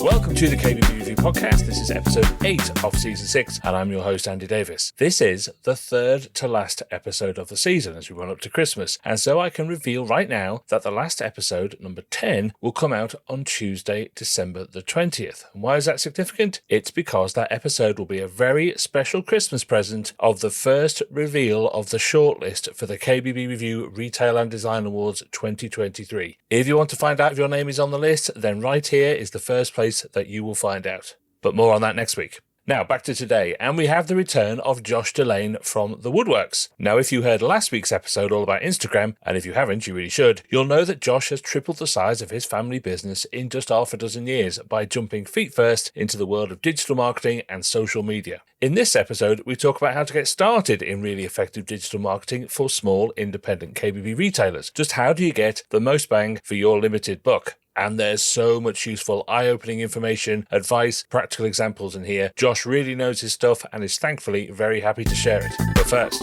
Welcome to the kbbreview podcast. This is episode 8 of season 6, and I'm your host, Andy Davies. This is the third to last episode of the season as we run up to Christmas, and so I can reveal right now that the last episode, number 10, will come out on Tuesday, December the 20th. And why is that significant? It's because that episode will be a very special Christmas present of the first reveal of the shortlist for the KBB Review Retail and Design Awards 2023. If you want to find out if your name is on the list, then right here is the first place that you will find out. But more on that next week. Now, back to today, and we have the return of Josh Delane from The Woodworks. Now, if you heard last week's episode all about Instagram, and if you haven't, you really should, you'll know that Josh has tripled the size of his family business in just half a dozen years by jumping feet first into the world of digital marketing and social media. In this episode, we talk about how to get started in really effective digital marketing for small, independent KBB retailers. Just how do you get the most bang for your limited buck? And there's so much useful, eye-opening information, advice, practical examples in here. Josh really knows his stuff and is thankfully very happy to share it. But first,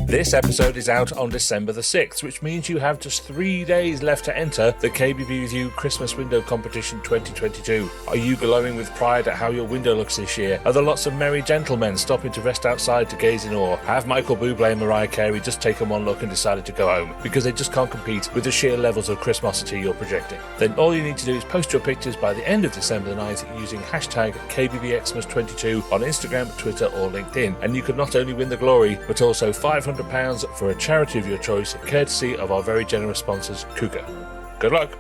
this episode is out on December the 6th, which means you have just 3 days left to enter the KBB Review Christmas Window Competition 2022. Are you glowing with pride at how your window looks this year? Are there lots of merry gentlemen stopping to rest outside to gaze in awe? Have Michael Bublé and Mariah Carey just taken one look and decided to go home because they just can't compete with the sheer levels of Christmasity you're projecting? Then all you need to do is post your pictures by the end of December the 9th using hashtag KBBXmas22 on Instagram, Twitter or LinkedIn. And you could not only win the glory, but also £500 for a charity of your choice, courtesy of our very generous sponsors, Cougar. Good luck.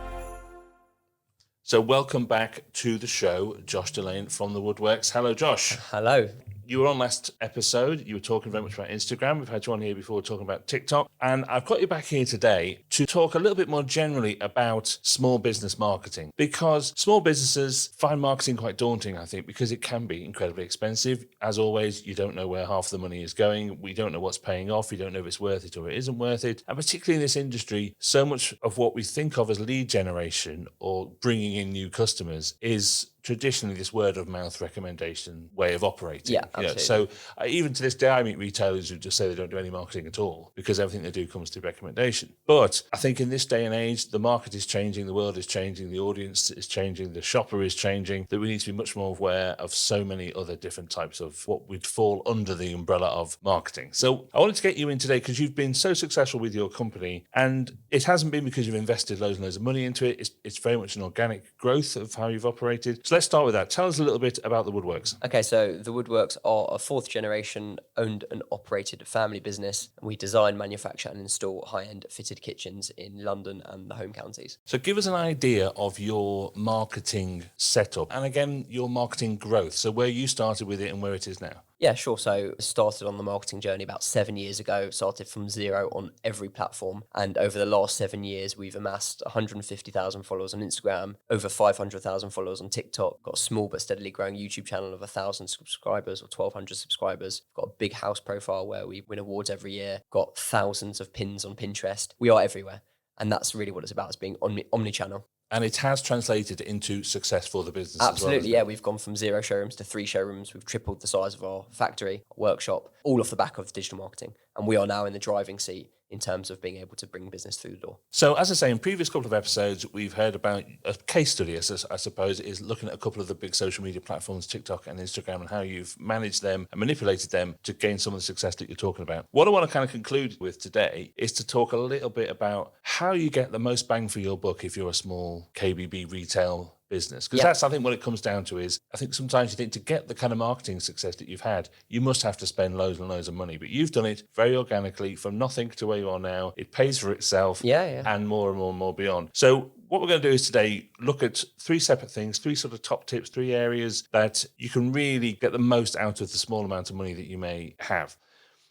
So welcome back to the show, Josh Delane from The Woodworks. Hello, Josh. Hello. You were on last episode. You were talking very much about Instagram. We've had you on here before talking about TikTok. And I've got you back here today to talk a little bit more generally about small business marketing. Because small businesses find marketing quite daunting, I think, because it can be incredibly expensive. As always, you don't know where half the money is going. We don't know what's paying off. We don't know if it's worth it or it isn't worth it. And particularly in this industry, so much of what we think of as lead generation or bringing in new customers is traditionally this word of mouth recommendation way of operating. Yeah, absolutely. So even to this day, I meet retailers who just say they don't do any marketing at all because everything they do comes through recommendation. But I think in this day and age, the market is changing, the world is changing, the audience is changing, the shopper is changing, that we need to be much more aware of so many other different types of what would fall under the umbrella of marketing. So I wanted to get you in today because you've been so successful with your company, and it hasn't been because you've invested loads and loads of money into it. It's very much an organic growth of how you've operated. So let's start with that. Tell us a little bit about The Woodworks. Okay, so The Woodworks are a fourth generation owned and operated family business. We design, manufacture and install high-end fitted kitchens in London and the home counties. So give us an idea of your marketing setup and again, your marketing growth. So where you started with it and where it is now. Yeah, sure. So started on the marketing journey about 7 years ago, started from zero on every platform. And over the last 7 years, we've amassed 150,000 followers on Instagram, over 500,000 followers on TikTok, got a small but steadily growing YouTube channel of 1,000 subscribers or 1,200 subscribers, got a big house profile where we win awards every year, got thousands of pins on Pinterest. We are everywhere. And that's really what it's about, is being omni-channel. And it has translated into success for the business. Absolutely, as well, yeah. We've gone from 0 showrooms to 3 showrooms. We've tripled the size of our factory, workshop, all off the back of digital marketing. And we are now in the driving seat in terms of being able to bring business through the door. So as I say, in previous couple of episodes, we've heard about a case study, I suppose, is looking at a couple of the big social media platforms, TikTok and Instagram, and how you've managed them and manipulated them to gain some of the success that you're talking about. What I want to kind of conclude with today is to talk a little bit about how you get the most bang for your buck if you're a small KBB retail business. Because that's, I think, what it comes down to is, I think sometimes you think to get the kind of marketing success that you've had, you must have to spend loads and loads of money. But you've done it very organically from nothing to where you are now. It pays for itself and more and more and more beyond. So what we're going to do is today look at 3 separate things, 3 sort of top tips, 3 areas that you can really get the most out of the small amount of money that you may have.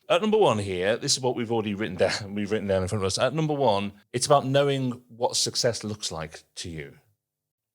At number 1 here, this is what we've already written down. We've written down in front of us. At number 1, it's about knowing what success looks like to you.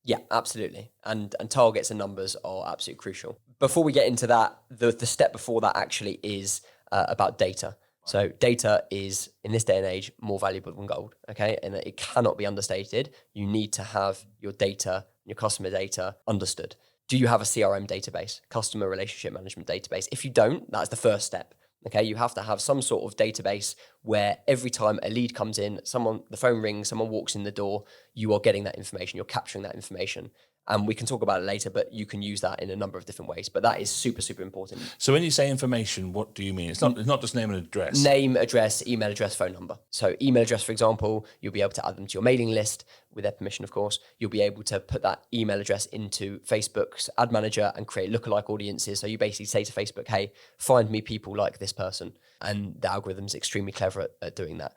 Yeah, absolutely. And targets and numbers are absolutely crucial. Before we get into that, the step before that actually is about data. So data is, in this day and age, more valuable than gold, okay? And it cannot be understated. You need to have your data, your customer data understood. Do you have a CRM database, customer relationship management database? If you don't, that's the first step. Okay, you have to have some sort of database where every time a lead comes in, the phone rings, someone walks in the door, you are getting that information, you're capturing that information. And we can talk about it later, but you can use that in a number of different ways. But that is super, super important. So when you say information, what do you mean? It's not just name and address. Name, address, email address, phone number. So email address, for example, you'll be able to add them to your mailing list with their permission, of course. You'll be able to put that email address into Facebook's ad manager and create lookalike audiences. So you basically say to Facebook, hey, find me people like this person. And the algorithm's extremely clever at doing that.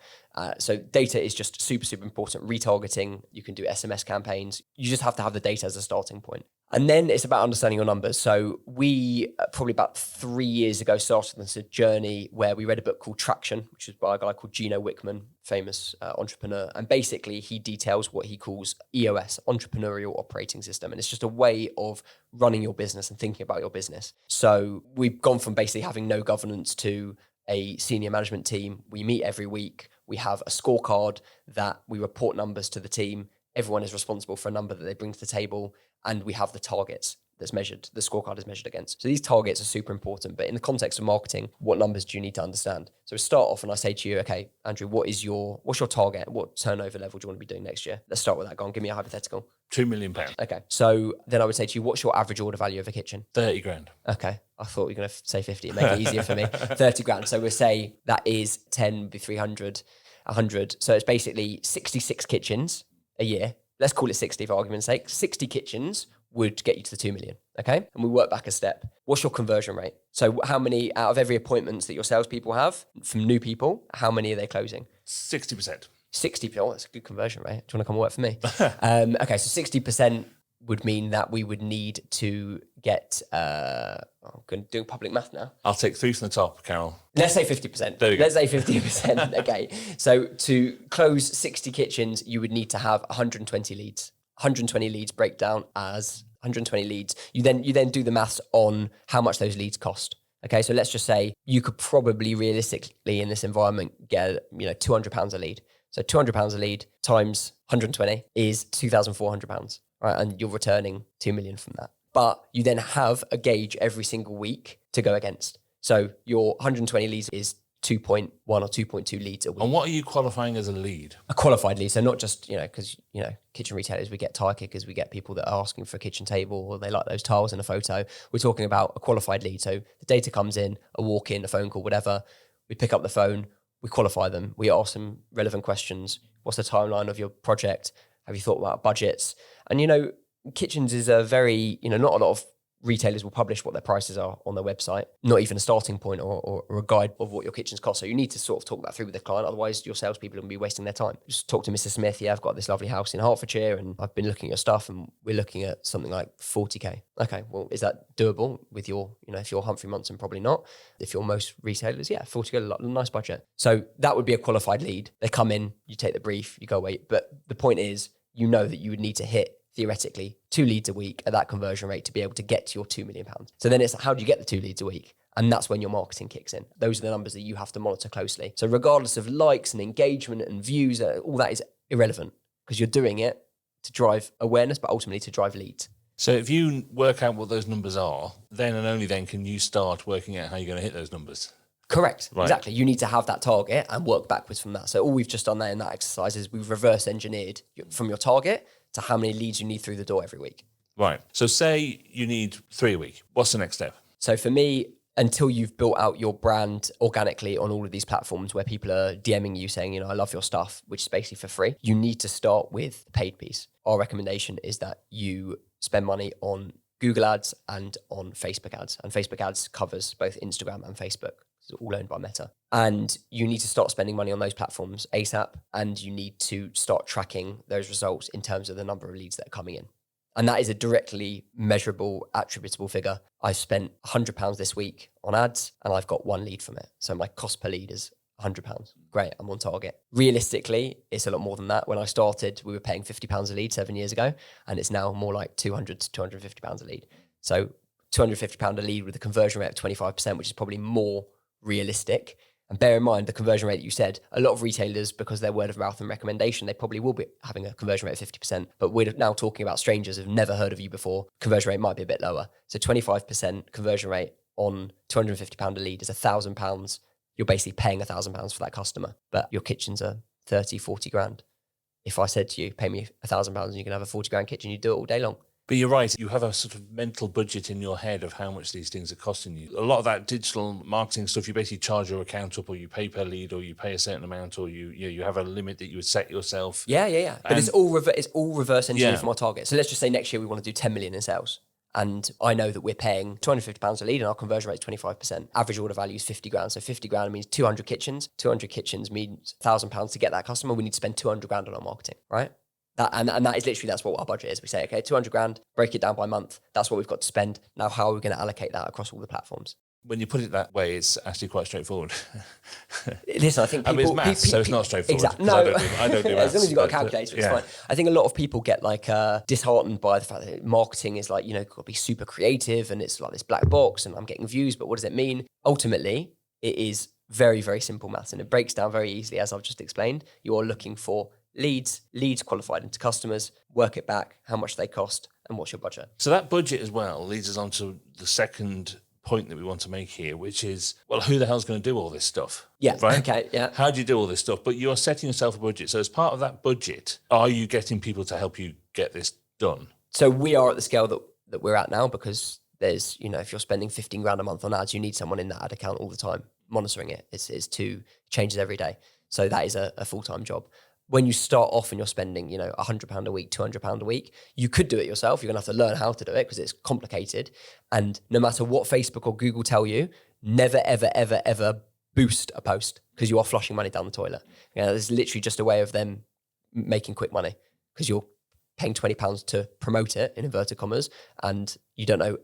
So data is just super, super important. Retargeting, you can do SMS campaigns. You just have to have the data as a starting point. And then it's about understanding your numbers. So we probably about 3 years ago started this journey where we read a book called Traction, which is by a guy called Gino Wickman, famous entrepreneur. And basically he details what he calls EOS, Entrepreneurial Operating System. And it's just a way of running your business and thinking about your business. So we've gone from basically having no governance to a senior management team. We meet every week. We have a scorecard that we report numbers to the team. Everyone is responsible for a number that they bring to the table. And we have the targets that's measured, the scorecard is measured against. So these targets are super important. But in the context of marketing, what numbers do you need to understand? So we start off and I say to you, okay, Andrew, what's your target? What turnover level do you want to be doing next year? Let's start with that. Go on, give me a hypothetical. £2 million. Okay. So then I would say to you, what's your average order value of a kitchen? 30 grand. Okay. I thought you were going to say 50 and make it easier for me. 30 grand. So we'll say that is 10, be 300, 100. So it's basically 66 kitchens a year. Let's call it 60 for argument's sake. 60 kitchens would get you to the 2 million. Okay. And we work back a step. What's your conversion rate? So how many out of every appointments that your salespeople have from new people, how many are they closing? 60%. 60%. Oh, that's a good conversion rate. Do you want to come work for me? Okay. So 60% would mean that we would need to get, I'm going to do public math now. I'll take 3 from the top, Carol. Let's say 50%. There you go. Let's say 50%. Okay. So to close 60 kitchens, you would need to have 120 leads. 120 leads break down as 120 leads. You then do the maths on how much those leads cost. Okay. So let's just say you could probably realistically in this environment get, £200 a lead. So £200 a lead times 120 is £2,400. Right, and you're returning 2 million from that. But you then have a gauge every single week to go against. So your 120 leads is 2.1 or 2.2 leads a week. And what are you qualifying as a lead? A qualified lead. So not just, because, kitchen retailers, we get tire kickers, we get people that are asking for a kitchen table or they like those tiles in a photo. We're talking about a qualified lead. So the data comes in, a walk-in, a phone call, whatever. We pick up the phone, we qualify them. We ask them relevant questions. What's the timeline of your project? Have you thought about budgets? And, kitchens is a very, not a lot of retailers will publish what their prices are on their website, not even a starting point or a guide of what your kitchens cost. So you need to sort of talk that through with the client. Otherwise, your salespeople will be wasting their time. Just talk to Mr. Smith. Yeah, I've got this lovely house in Hertfordshire and I've been looking at stuff and we're looking at something like 40K. Okay, well, is that doable with your, if you're Humphrey Munson, probably not. If you're most retailers, yeah, 40K, a nice budget. So that would be a qualified lead. They come in, you take the brief, you go away. But the point is, that you would need to hit theoretically 2 leads a week at that conversion rate to be able to get to your £2 million. So then it's how do you get the 2 leads a week? And that's when your marketing kicks in. Those are the numbers that you have to monitor closely. So regardless of likes and engagement and views, all that is irrelevant because you're doing it to drive awareness, but ultimately to drive leads. So if you work out what those numbers are, then and only then can you start working out how you're going to hit those numbers. Correct. Right. Exactly. You need to have that target and work backwards from that. So all we've just done there in that exercise is we've reverse engineered from your target to how many leads you need through the door every week. Right. So say you need 3 a week. What's the next step? So for me, until you've built out your brand organically on all of these platforms where people are DMing you saying, I love your stuff, which is basically for free, you need to start with the paid piece. Our recommendation is that you spend money on Google ads and on Facebook ads. And Facebook ads covers both Instagram and Facebook. It's all owned by Meta. And you need to start spending money on those platforms ASAP. And you need to start tracking those results in terms of the number of leads that are coming in. And that is a directly measurable, attributable figure. I've spent £100 this week on ads and I've got 1 lead from it. So my cost per lead is £100. Great, I'm on target. Realistically, it's a lot more than that. When I started, we were paying £50 a lead 7 years ago, and it's now more like £200 to £250 a lead. So £250 a lead with a conversion rate of 25%, which is probably more realistic. And bear in mind the conversion rate that you said, a lot of retailers, because they're word of mouth and recommendation, they probably will be having a conversion rate of 50%. But we're now talking about strangers who've never heard of you before. Conversion rate might be a bit lower. So 25% conversion rate on £250 a lead is £1,000. You're basically paying £1,000 for that customer, but your kitchens are 30, 40 grand. If I said to you, pay me £1,000 and you can have a 40 grand kitchen, you do it all day long. But you're right, you have a sort of mental budget in your head of how much these things are costing you. A lot of that digital marketing stuff, you basically charge your account up, or you pay per lead, or you pay a certain amount, or you have a limit that you would set yourself. Yeah. But it's all reverse engineered Yeah. from our target. So let's just say next year we want to do 10 million in sales. And I know that we're paying £250 a lead and our conversion rate is 25%. Average order value is 50 grand. So 50 grand means 200 kitchens. 200 kitchens means £1,000 to get that customer. We need to spend 200 grand on our marketing, right? And that is literally, that's what our budget is. We say, okay, 200 grand, break it down by month. That's what we've got to spend. Now, how are we going to allocate that across all the platforms? When you put it that way, it's actually quite straightforward. Listen, I think people... I mean, it's maths, so it's not straightforward. Exactly. No, I don't do maths. As long as you've got a calculator, it's fine. I think a lot of people get like disheartened by the fact that marketing is like, got to be super creative and it's like this black box and I'm getting views, but what does it mean? Ultimately, it is very, very simple maths and it breaks down very easily, as I've just explained. You're looking for leads qualified into customers, work it back, how much they cost, and what's your budget. So that budget as well leads us on to the second point that we want to make here, which is, well, who the hell's going to do all this stuff? Yeah, right? okay, yeah. How do you do all this stuff? But you're setting yourself a budget. So as part of that budget, are you getting people to help you get this done? So we are at the scale that we're at now because there's, if you're spending 15 grand a month on ads, you need someone in that ad account all the time, monitoring it. It's two changes every day. So that is a full-time job. When you start off and you're spending, £100 a week, £200 a week, you could do it yourself. You're going to have to learn how to do it because it's complicated. And no matter what Facebook or Google tell you, never, ever, ever, ever boost a post because you are flushing money down the toilet. It's literally just a way of them making quick money because you're paying £20 to promote it, in inverted commas, and you don't know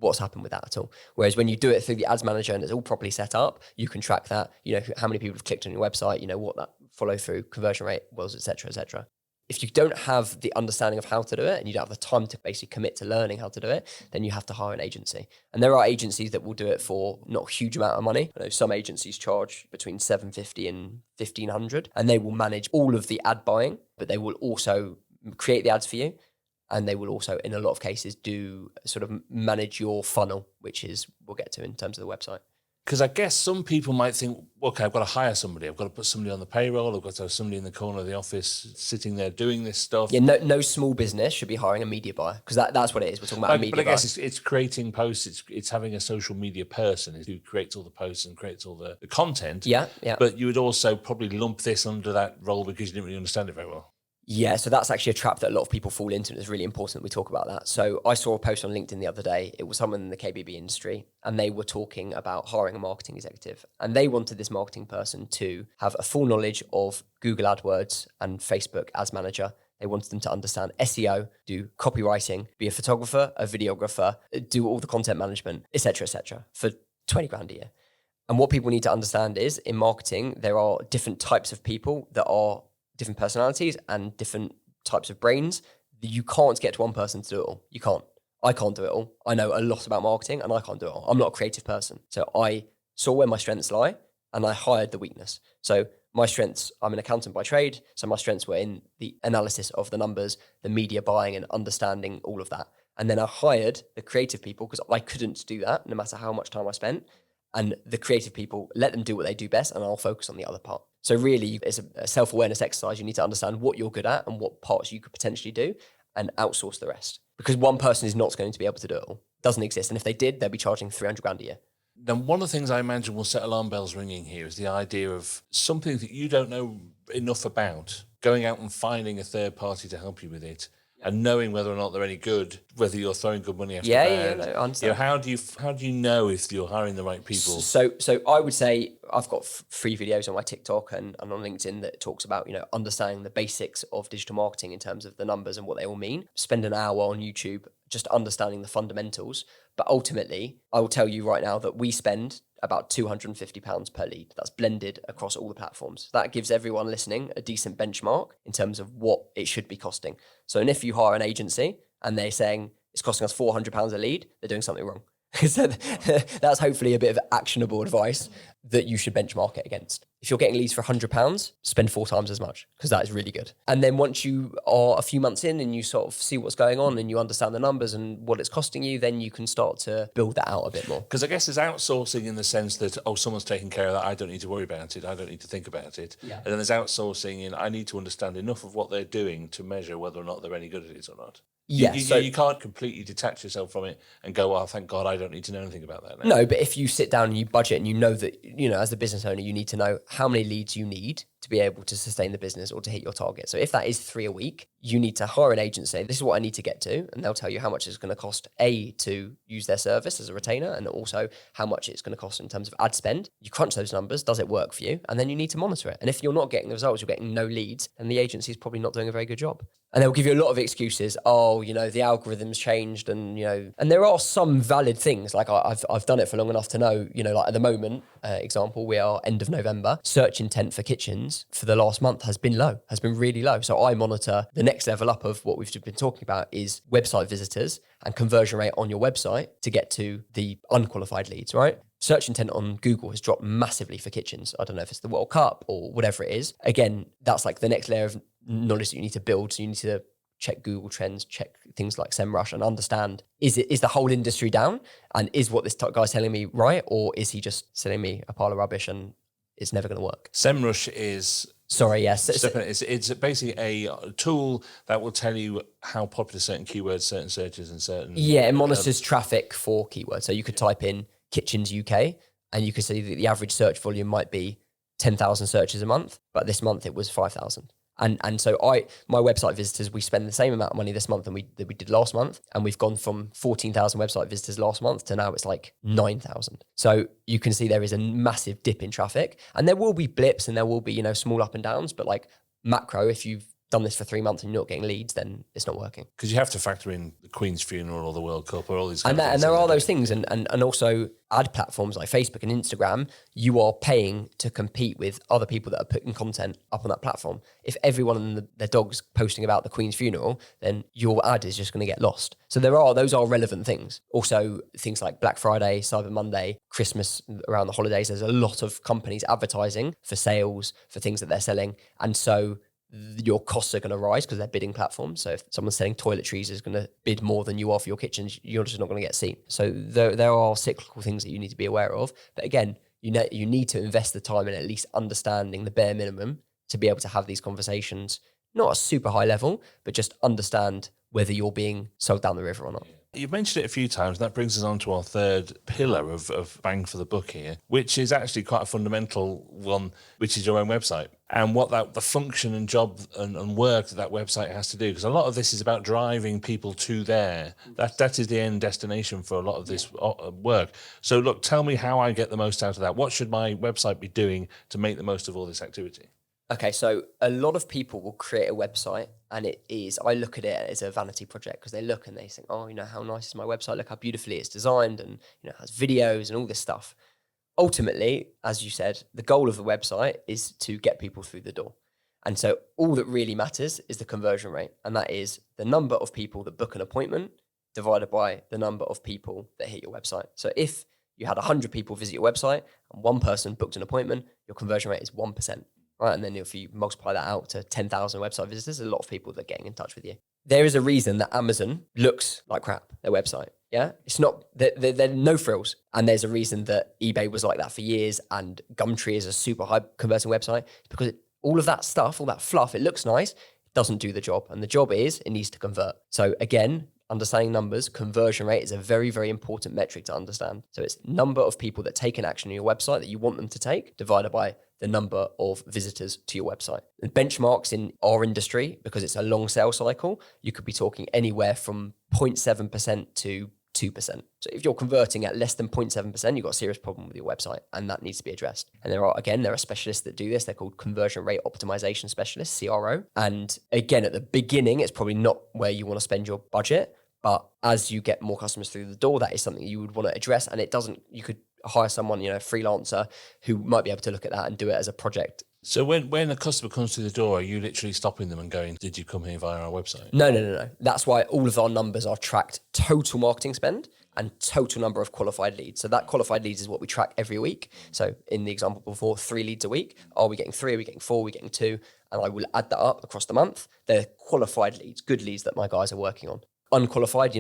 what's happened with that at all. Whereas when you do it through the ads manager and it's all properly set up, you can track that, how many people have clicked on your website, what that follow through conversion rate was, et cetera, et cetera. If you don't have the understanding of how to do it and you don't have the time to basically commit to learning how to do it, then you have to hire an agency. And there are agencies that will do it for not a huge amount of money. I know some agencies charge between $750 and $1,500 and they will manage all of the ad buying, but they will also create the ads for you. And they will also, in a lot of cases, do sort of manage your funnel, which is we'll get to in terms of the website. Because I guess some people might think, okay, I've got to hire somebody. I've got to put somebody on the payroll. I've got to have somebody in the corner of the office sitting there doing this stuff. Yeah, no small business should be hiring a media buyer because that's what it is. We're talking about a media buyer. But I guess it's creating posts. It's having a social media person who creates all the posts and creates all the content. Yeah. But you would also probably lump this under that role because you didn't really understand it very well. Yeah, so that's actually a trap that a lot of people fall into, and it's really important that we talk about that. So I saw a post on LinkedIn the other day. It was someone in the KBB industry, and they were talking about hiring a marketing executive. And they wanted this marketing person to have a full knowledge of Google AdWords and Facebook Ads Manager. They wanted them to understand SEO, do copywriting, be a photographer, a videographer, do all the content management, et cetera, for 20 grand a year. And what people need to understand is in marketing, there are different types of people that are different personalities and different types of brains. You can't get to one person to do it all. You can't. I can't do it all. I know a lot about marketing and I can't do it all. I'm not a creative person. So I saw where my strengths lie and I hired the weakness. So my strengths, I'm an accountant by trade. So my strengths were in the analysis of the numbers, the media buying and understanding all of that. And then I hired the creative people because I couldn't do that no matter how much time I spent. And the creative people, let them do what they do best and I'll focus on the other part. So really, it's a self-awareness exercise. You need to understand what you're good at and what parts you could potentially do and outsource the rest. Because one person is not going to be able to do it all. It doesn't exist. And if they did, they'd be charging 300 grand a year. Now, one of the things I imagine will set alarm bells ringing here is the idea of something that you don't know enough about, going out and finding a third party to help you with it. And knowing whether or not they're any good, whether you're throwing good money after bad. No, I understand. How do you know if you're hiring the right people? So I would say I've got free videos on my TikTok and on LinkedIn that talks about understanding the basics of digital marketing in terms of the numbers and what they all mean. Spend an hour on YouTube just understanding the fundamentals. But ultimately, I will tell you right now that we spend about £250 per lead. That's blended across all the platforms. That gives everyone listening a decent benchmark in terms of what it should be costing. So, and if you hire an agency and they're saying it's costing us £400 a lead, they're doing something wrong. So that's hopefully a bit of actionable advice. that you should benchmark it against. If you're getting leads for £100, spend 4 times as much, because that is really good. And then once you are a few months in and you sort of see what's going on and you understand the numbers and what it's costing you, then you can start to build that out a bit more. Because I guess there's outsourcing in the sense that, someone's taking care of that, I don't need to worry about it, I don't need to think about it. Yeah. And then there's outsourcing in, I need to understand enough of what they're doing to measure whether or not they're any good at it or not. Yeah, you can't completely detach yourself from it and go, well, thank God I don't need to know anything about that now. No, but if you sit down and you budget and you know that, as a business owner, you need to know how many leads you need to be able to sustain the business or to hit your target. So if that is 3 a week, you need to hire an agent, say, this is what I need to get to. And they'll tell you how much it's going to cost, to use their service as a retainer, and also how much it's going to cost in terms of ad spend. You crunch those numbers. Does it work for you? And then you need to monitor it. And if you're not getting the results, you're getting no leads, then the agency is probably not doing a very good job. And they'll give you a lot of excuses. The algorithms changed, and there are some valid things. Like I've done it for long enough to know, like at the moment, example, we are end of November. Search intent for kitchens for the last month has been really low. So I monitor the next level up of what we've been talking about is website visitors and conversion rate on your website to get to the unqualified leads, right? Search intent on Google has dropped massively for kitchens. I don't know if it's the World Cup or whatever it is. Again, that's like the next layer of knowledge that you need to build. So you need to check Google Trends, check things like SEMrush, and understand, is the whole industry down? And is what this guy's telling me right? Or is he just selling me a pile of rubbish and it's never going to work? SEMrush is... Sorry, yes. It's basically a tool that will tell you how popular certain keywords, certain searches and certain... Yeah, it monitors traffic for keywords. So you could type in kitchens UK and you could see that the average search volume might be 10,000 searches a month, but this month it was 5,000. And so my website visitors, we spend the same amount of money this month than we did last month. And we've gone from 14,000 website visitors last month to now it's like 9,000. So you can see there is a massive dip in traffic, and there will be blips and there will be, small up and downs, but like macro, if you've done this for 3 months and you're not getting leads, then it's not working. Because you have to factor in the Queen's funeral or the World Cup or all these and there are those things. And also ad platforms like Facebook and Instagram, you are paying to compete with other people that are putting content up on that platform. If everyone and their dog's posting about the Queen's funeral, then your ad is just going to get lost. So those are relevant things. Also things like Black Friday, Cyber Monday, Christmas, around the holidays, there's a lot of companies advertising for sales, for things that they're selling. And so your costs are going to rise because they're bidding platforms. So if someone's selling toiletries is going to bid more than you are for your kitchens, you're just not going to get seen. So there are cyclical things that you need to be aware of. But again, you need to invest the time in at least understanding the bare minimum to be able to have these conversations, not a super high level, but just understand whether you're being sold down the river or not. You've mentioned it a few times, and that brings us on to our third pillar of bang for the buck here, which is actually quite a fundamental one, which is your own website and what the function and job and work that website has to do. Because a lot of this is about driving people to there. That is the end destination for a lot of this work. So look, tell me how I get the most out of that. What should my website be doing to make the most of all this activity? Okay, so a lot of people will create a website, and I look at it as a vanity project because they look and they think, how nice is my website? Look how beautifully it's designed, and it has videos and all this stuff. Ultimately, as you said, the goal of the website is to get people through the door. And so all that really matters is the conversion rate, and that is the number of people that book an appointment divided by the number of people that hit your website. So if you had 100 people visit your website and one person booked an appointment, your conversion rate is 1%. Right, and then if you multiply that out to 10,000 website visitors, there's a lot of people that are getting in touch with you. There is a reason that Amazon looks like crap, their website. Yeah, it's not, they're no frills. And there's a reason that eBay was like that for years, and Gumtree is a super high converting website. It's because all of that stuff, all that fluff, it looks nice, it doesn't do the job. And the job is, it needs to convert. So again, understanding numbers, conversion rate is a very, very important metric to understand. So it's number of people that take an action on your website that you want them to take divided by the number of visitors to your website. And benchmarks in our industry, because it's a long sales cycle, you could be talking anywhere from 0.7% to 2%. So if you're converting at less than 0.7%, you've got a serious problem with your website, and that needs to be addressed. And there are specialists that do this. They're called conversion rate optimization specialists, CRO. And again, at the beginning, it's probably not where you want to spend your budget, but as you get more customers through the door, that is something you would want to address. And you could hire someone, freelancer, who might be able to look at that and do it as a project. So when a customer comes through the door, are you literally stopping them and going, did you come here via our website? No. That's why all of our numbers are tracked total marketing spend and total number of qualified leads. So that qualified leads is what we track every week. So in the example before, 3 leads a week. Are we getting 3? Are we getting 4? Are we getting 2? And I will add that up across the month. They're qualified leads, good leads that my guys are working on. Unqualified,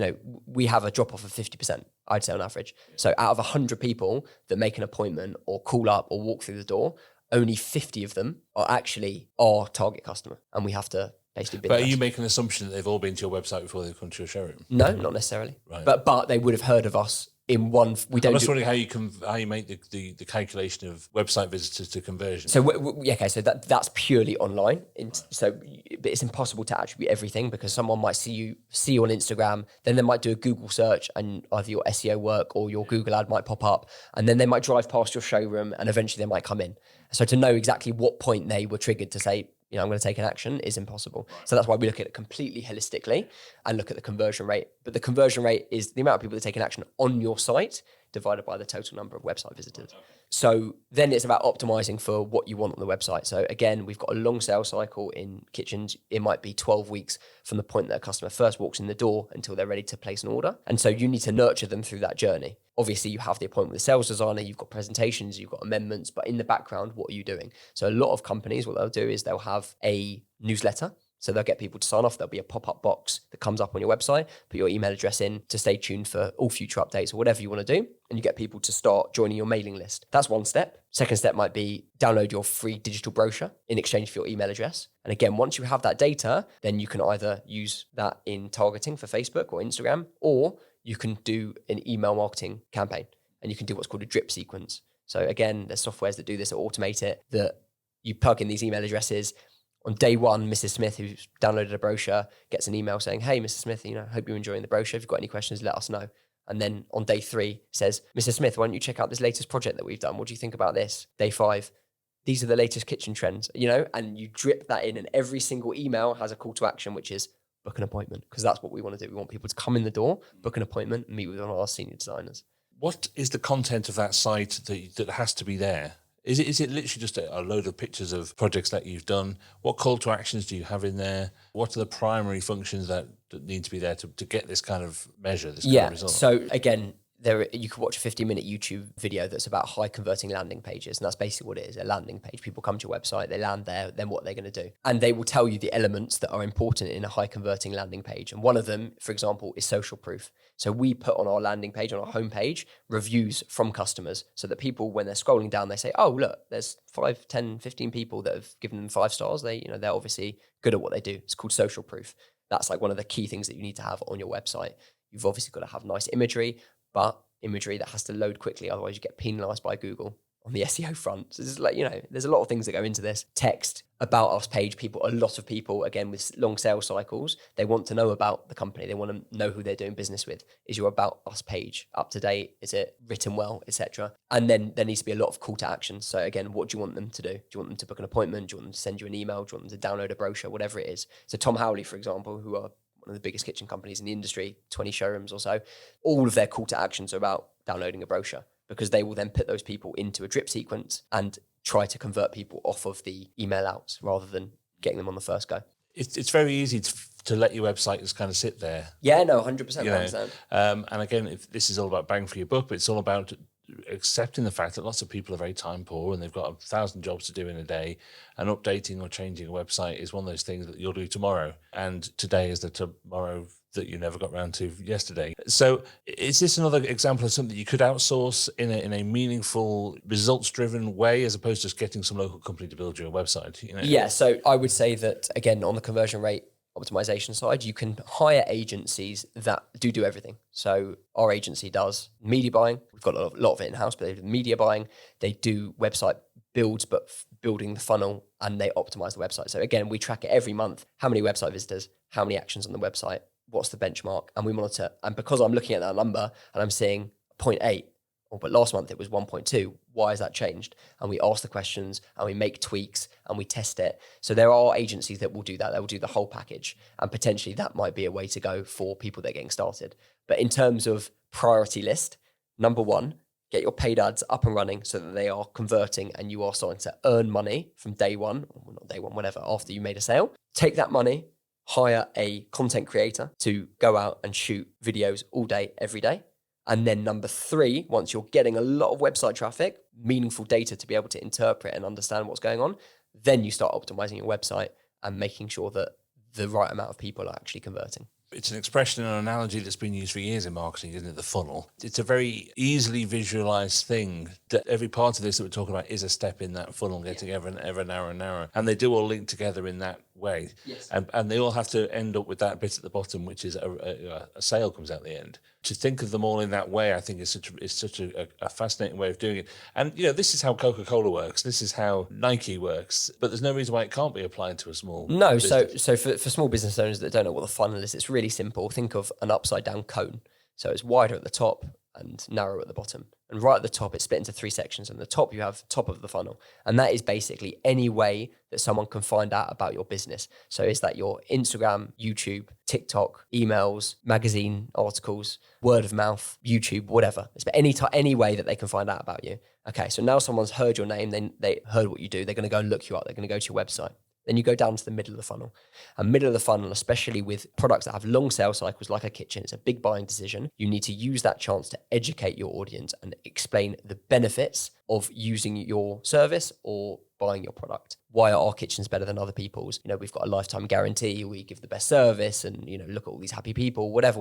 we have a drop off of 50%, I'd say on average. So out of 100 people that make an appointment or call up or walk through the door, only 50 of them are actually our target customer. And we have to basically bin But are the you rest. making an assumption that they've all been to your website before they've come to your showroom? No, not necessarily. Right. But they would have heard of us in one. We I'm don't. just wondering how you make the calculation of website visitors to conversion. So so that's purely online. But it's impossible to attribute everything because someone might see you on Instagram, then they might do a Google search and either your SEO work or your Google ad might pop up, and then they might drive past your showroom and eventually they might come in. So to know exactly what point they were triggered to say, I'm going to take an action is impossible. Right. So that's why we look at it completely holistically and look at the conversion rate. But the conversion rate is the amount of people that take an action on your site divided by the total number of website visitors. Okay. So then it's about optimizing for what you want on the website. So again, we've got a long sales cycle in kitchens. It might be 12 weeks from the point that a customer first walks in the door until they're ready to place an order. And so you need to nurture them through that journey. Obviously, you have the appointment with the sales designer, you've got presentations, you've got amendments, but in the background, what are you doing? So a lot of companies, what they'll do is they'll have a newsletter. So they'll get people to sign off. There'll be a pop-up box that comes up on your website, put your email address in to stay tuned for all future updates or whatever you want to do. And you get people to start joining your mailing list. That's one step. Second step might be download your free digital brochure in exchange for your email address. And again, once you have that data, then you can either use that in targeting for Facebook or Instagram, or you can do an email marketing campaign and you can do what's called a drip sequence. So again, there's softwares that do this or automate it, that you plug in these email addresses. On day one, Mrs. Smith, who's downloaded a brochure, gets an email saying, hey, Mrs. Smith, hope you're enjoying the brochure. If you've got any questions, let us know. And then on day 3 says, Mrs. Smith, why don't you check out this latest project that we've done? What do you think about this? Day 5, these are the latest kitchen trends, and you drip that in, and every single email has a call to action, which is book an appointment, because that's what we want to do. We want people to come in the door, book an appointment, and meet with one of our senior designers. What is the content of that site that has to be there? Is it literally just a load of pictures of projects that you've done? What call to actions do you have in there? What are the primary functions that need to be there to get this kind of measure, this kind of result? So again, you could watch a 15-minute YouTube video that's about high converting landing pages. And that's basically what it is, a landing page. People come to your website, they land there, then what they're going to do. And they will tell you the elements that are important in a high converting landing page. And one of them, for example, is social proof. So we put on our landing page, on our homepage, reviews from customers so that people, when they're scrolling down, they say, oh, look, there's 5, 10, 15 people that have given them 5 stars. They're obviously good at what they do. It's called social proof. That's like one of the key things that you need to have on your website. You've obviously got to have nice imagery, but imagery that has to load quickly. Otherwise you get penalized by Google on the SEO front. So it's like, there's a lot of things that go into this. Text, about us page, a lot of people, again, with long sales cycles, they want to know about the company. They want to know who they're doing business with. Is your about us page up to date? Is it written well, etc.? And then there needs to be a lot of call to action. So again, what do you want them to do? Do you want them to book an appointment? Do you want them to send you an email? Do you want them to download a brochure? Whatever it is. So Tom Howley, for example, who are one of the biggest kitchen companies in the industry, 20 showrooms or so, all of their call to actions are about downloading a brochure, because they will then put those people into a drip sequence and try to convert people off of the email outs rather than getting them on the first go. It's very easy to let your website just kind of sit there. Yeah, no, 100%. I understand. And again, if this is all about bang for your buck, but it's all about accepting the fact that lots of people are very time poor and they've got 1,000 jobs to do in a day, and updating or changing a website is one of those things that you'll do tomorrow. And today is the tomorrow that you never got around to yesterday. So is this another example of something you could outsource in a meaningful, results-driven way, as opposed to just getting some local company to build your website? Yeah, so I would say that, again, on the conversion rate optimization side, you can hire agencies that do everything. So our agency does media buying. We've got a lot of it in-house, but they do media buying. They do website builds, but building the funnel, and they optimize the website. So again, we track it every month. How many website visitors, how many actions on the website, what's the benchmark, and we monitor. And because I'm looking at that number and I'm seeing 0.8, but last month it was 1.2, why has that changed? And we ask the questions and we make tweaks and we test it. So there are agencies that will do that. They will do the whole package. And potentially that might be a way to go for people that are getting started. But in terms of priority list, number one, get your paid ads up and running so that they are converting and you are starting to earn money from day one, or not day one, whatever, after you made a sale. Take that money, hire a content creator to go out and shoot videos all day, every day. And then number 3, once you're getting a lot of website traffic, meaningful data to be able to interpret and understand what's going on, then you start optimizing your website and making sure that the right amount of people are actually converting. It's an expression and an analogy that's been used for years in marketing, isn't it? The funnel. It's a very easily visualized thing that every part of this that we're talking about is a step in that funnel, getting ever narrower and narrower. And they do all link together in that way. Yes. And they all have to end up with that bit at the bottom, which is a sale comes out the end. To think of them all in that way, I think is such a fascinating way of doing it. And, this is how Coca-Cola works. This is how Nike works. But there's no reason why it can't be applied to a small business. So for small business owners that don't know what the funnel is, it's really simple. Think of an upside down cone. So it's wider at the top and narrow at the bottom. And right at the top, it's split into 3 sections. And the top, you have top of the funnel. And that is basically any way that someone can find out about your business. So is that your Instagram, YouTube, TikTok, emails, magazine articles, word of mouth, YouTube, whatever. It's any way that they can find out about you. Okay, so now someone's heard your name, then they heard what you do. They're going to go and look you up. They're going to go to your website. Then you go down to the middle of the funnel. And middle of the funnel, especially with products that have long sales cycles like a kitchen, it's a big buying decision. You need to use that chance to educate your audience and explain the benefits of using your service or buying your product. Why are our kitchens better than other people's? We've got a lifetime guarantee. We give the best service and, look at all these happy people, whatever.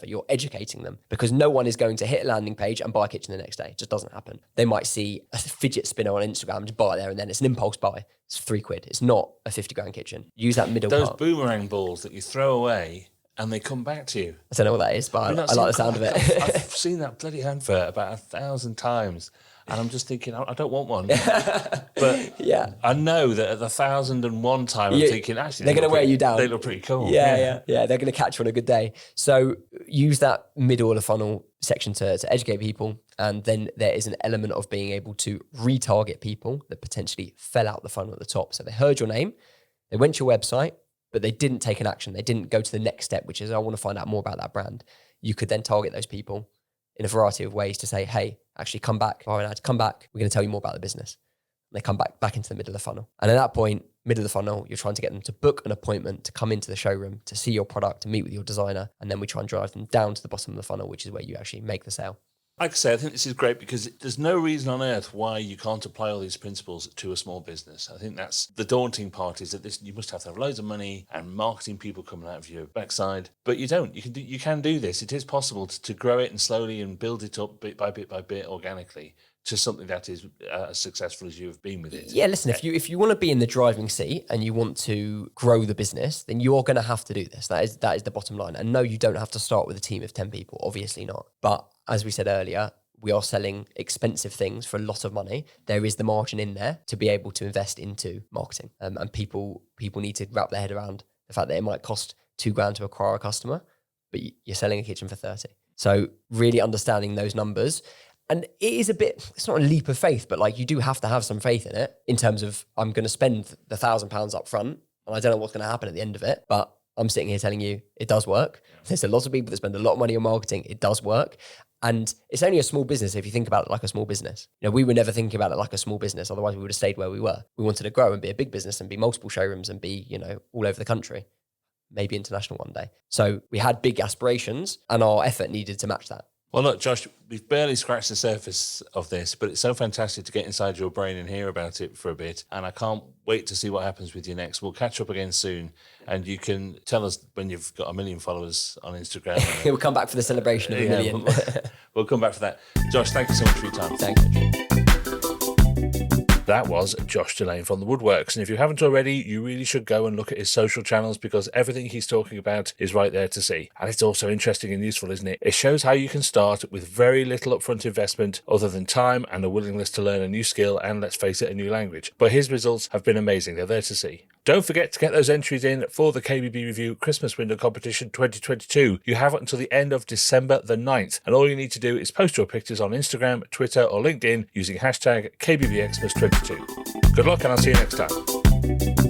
You're educating them because no one is going to hit a landing page and buy a kitchen the next day. It just doesn't happen. They might see a fidget spinner on Instagram, just buy it there and then. It's an impulse buy. It's £3. It's not a 50 grand kitchen. Use that middle Those part. boomerang balls that you throw away and they come back to you. I don't know what that is, but I like the sound of it. I've seen that bloody advert about 1,000 times. And I'm just thinking, I don't want one. But yeah, I know that at the 1,001 time, I'm thinking, actually, they're going to wear you down. They look pretty cool. Yeah. They're going to catch you on a good day. So use that middle of the funnel section to educate people. And then there is an element of being able to retarget people that potentially fell out the funnel at the top. So they heard your name, they went to your website, but they didn't take an action. They didn't go to the next step, which is, I want to find out more about that brand. You could then target those people in a variety of ways to say, hey, actually come back. We're going to tell you more about the business. And they come back into the middle of the funnel. And at that point, middle of the funnel, you're trying to get them to book an appointment to come into the showroom, to see your product, to meet with your designer. And then we try and drive them down to the bottom of the funnel, which is where you actually make the sale. Like I say, I think this is great because there's no reason on earth why you can't apply all these principles to a small business. I think that's the daunting part, is that you must have to have loads of money and marketing people coming out of your backside. But you don't. You can do this. It is possible to grow it and slowly and build it up bit by bit organically to something that is as successful as you have been with it. Yeah, listen, if you want to be in the driving seat and you want to grow the business, then you're going to have to do this. That is the bottom line. And no, you don't have to start with a team of 10 people, obviously not. But as we said earlier, we are selling expensive things for a lot of money. There is the margin in there to be able to invest into marketing. And people need to wrap their head around the fact that it might cost £2,000 to acquire a customer, but you're selling a kitchen for 30. So really understanding those numbers. And it is it's not a leap of faith, but like you do have to have some faith in it in terms of, I'm going to spend the £1,000 up front and I don't know what's going to happen at the end of it, but I'm sitting here telling you it does work. There's a lot of people that spend a lot of money on marketing. It does work. And it's only a small business if you think about it like a small business. We were never thinking about it like a small business. Otherwise, we would have stayed where we were. We wanted to grow and be a big business and be multiple showrooms and be, all over the country, maybe international one day. So we had big aspirations and our effort needed to match that. Well, look, Josh, we've barely scratched the surface of this, but it's so fantastic to get inside your brain and hear about it for a bit. And I can't wait to see what happens with you next. We'll catch up again soon. And you can tell us when you've got 1 million followers on Instagram. We'll come back for the celebration of 1 million. We'll come back for that. Josh, thank you so much for your time. Thanks, Andrew. That was Josh Delane from The Woodworks. And if you haven't already, you really should go and look at his social channels because everything he's talking about is right there to see. And it's also interesting and useful, isn't it? It shows how you can start with very little upfront investment other than time and a willingness to learn a new skill and, let's face it, a new language. But his results have been amazing. They're there to see. Don't forget to get those entries in for the KBB Review Christmas Window Competition 2022. You have it until the end of December the 9th. And all you need to do is post your pictures on Instagram, Twitter or LinkedIn using hashtag KBBXmas22. Good luck and I'll see you next time.